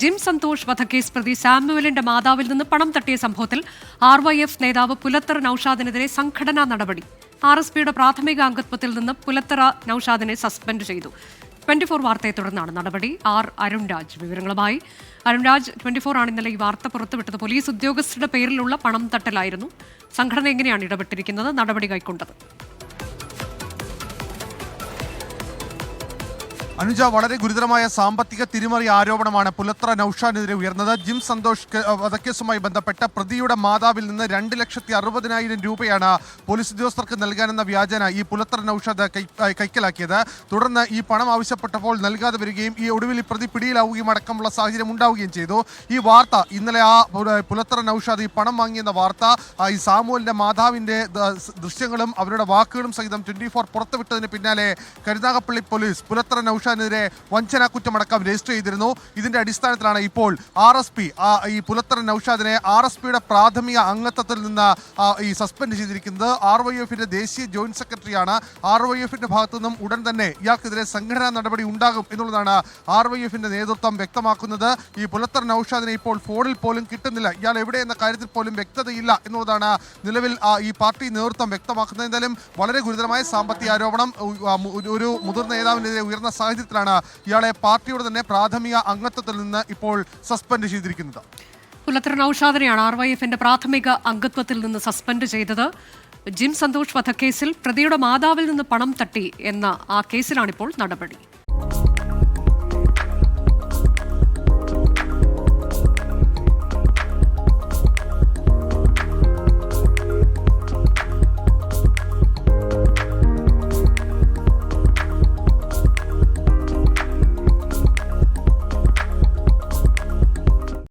Gym Santhosh വധക്കേസ് പ്രതി സാമുവലിന്റെ മാതാവിൽ നിന്ന് പണം തട്ടിയ സംഭവത്തിൽ RYF നേതാവ് പുലത്തറ നൌഷാദിനെതിരെ സംഘടനാ നടപടി. RSPയുടെ പ്രാഥമിക അംഗത്വത്തിൽ നിന്ന് പുലത്തറ നൌഷാദിനെ സസ്പെൻഡ് ചെയ്തു. 24 വാർത്തയെ തുടർന്നാണ് നടപടി. അരുൺരാജ് വിവരങ്ങളുമായി. അരുൺരാജ്, 24 ആണ് ഇന്നലെ ഈ വാർത്ത പുറത്തുവിട്ടത്. പോലീസ് ഉദ്യോഗസ്ഥരുടെ പേരിലുള്ള പണം തട്ടലായിരുന്നു. സംഘടന എങ്ങനെയാണ് ഇടപെട്ടിരിക്കുന്നത്, നടപടി കൈക്കൊണ്ടത്? അനുജ, വളരെ ഗുരുതരമായ സാമ്പത്തിക തിരിമറി ആരോപണമാണ് പുലത്തറ നൌഷാദിനെതിരെ ഉയർന്നത്. ജിം സന്തോഷ് വധക്കേസുമായി ബന്ധപ്പെട്ട പ്രതിയുടെ മാതാവിൽ നിന്ന് 2,60,000 രൂപയാണ് പോലീസ് ഉദ്യോഗസ്ഥർക്ക് നൽകാനെന്ന വ്യാജേന ഈ പുലത്തറ നൌഷാദ് കൈക്കലാക്കിയത്. തുടർന്ന് ഈ പണം ആവശ്യപ്പെട്ടപ്പോൾ നൽകാതെ വരികയും ഈ ഒടുവിൽ പ്രതി പിടിയിലാവുകയും അടക്കമുള്ള സാഹചര്യം ഉണ്ടാവുകയും ചെയ്തു. ഈ വാർത്ത ഇന്നലെ പുലത്തറ നൌഷാദ് ഈ പണം വാങ്ങിയെന്ന വാർത്ത, ഈ സാമുവലിന്റെ മാതാവിന്റെ ദൃശ്യങ്ങളും അവരുടെ വാക്കുകളും സഹിതം 24 പുറത്തുവിട്ടതിന് പിന്നാലെ കരുനാഗപ്പള്ളി പോലീസ് പുലത്തറ നൌഷാദിനെതിരെ വഞ്ചനാ കുറ്റമടക്കം രജിസ്റ്റർ ചെയ്തിരുന്നു. ഇതിന്റെ അടിസ്ഥാനത്തിലാണ് ഇപ്പോൾ RSP ഈ പുലത്തറ നൌഷാദിനെ RSPയുടെ പ്രാഥമിക അംഗത്വത്തിൽ നിന്ന് ഈ സസ്പെൻഡ് ചെയ്തിരിക്കുന്നത്. RYFന്റെ ദേശീയ ജോയിന്റ് സെക്രട്ടറിയാണ്. RYFന്റെ ഭാഗത്തു നിന്നും ഉടൻ തന്നെ ഇയാൾക്കെതിരെ സംഘടനാ നടപടി ഉണ്ടാകും എന്നുള്ളതാണ് RYFന്റെ നേതൃത്വം വ്യക്തമാക്കുന്നത്. ഈ പുലത്തറ നൌഷാദിനെ ഇപ്പോൾ ഫോണിൽ പോലും കിട്ടുന്നില്ല. ഇയാൾ എവിടെയെന്ന കാര്യത്തിൽ പോലും വ്യക്തതയില്ല എന്നുള്ളതാണ് നിലവിൽ ഈ പാർട്ടി നേതൃത്വം വ്യക്തമാക്കുന്നത്. എന്തായാലും വളരെ ഗുരുതരമായ സാമ്പത്തിക ആരോപണം ഒരു മുതിർന്ന നേതാവിനെതിരെ ഉയർന്ന സാഹചര്യത്തിലാണ് ഇയാളെ പാർട്ടിയുടെ തന്നെ പ്രാഥമിക അംഗത്വത്തിൽ നിന്ന് ഇപ്പോൾ സസ്പെൻഡ് ചെയ്തിരിക്കുന്നത്. പുലത്തറ നൌഷാദിനെയാണ് RYFന്റെ പ്രാഥമിക അംഗത്വത്തിൽ നിന്ന് സസ്പെൻഡ് ചെയ്തത്. ജിം സന്തോഷ് വധക്കേസിൽ പ്രതിയുടെ മാതാവിൽ നിന്ന് പണം തട്ടി എന്ന ആ കേസിലാണിപ്പോൾ നടപടി.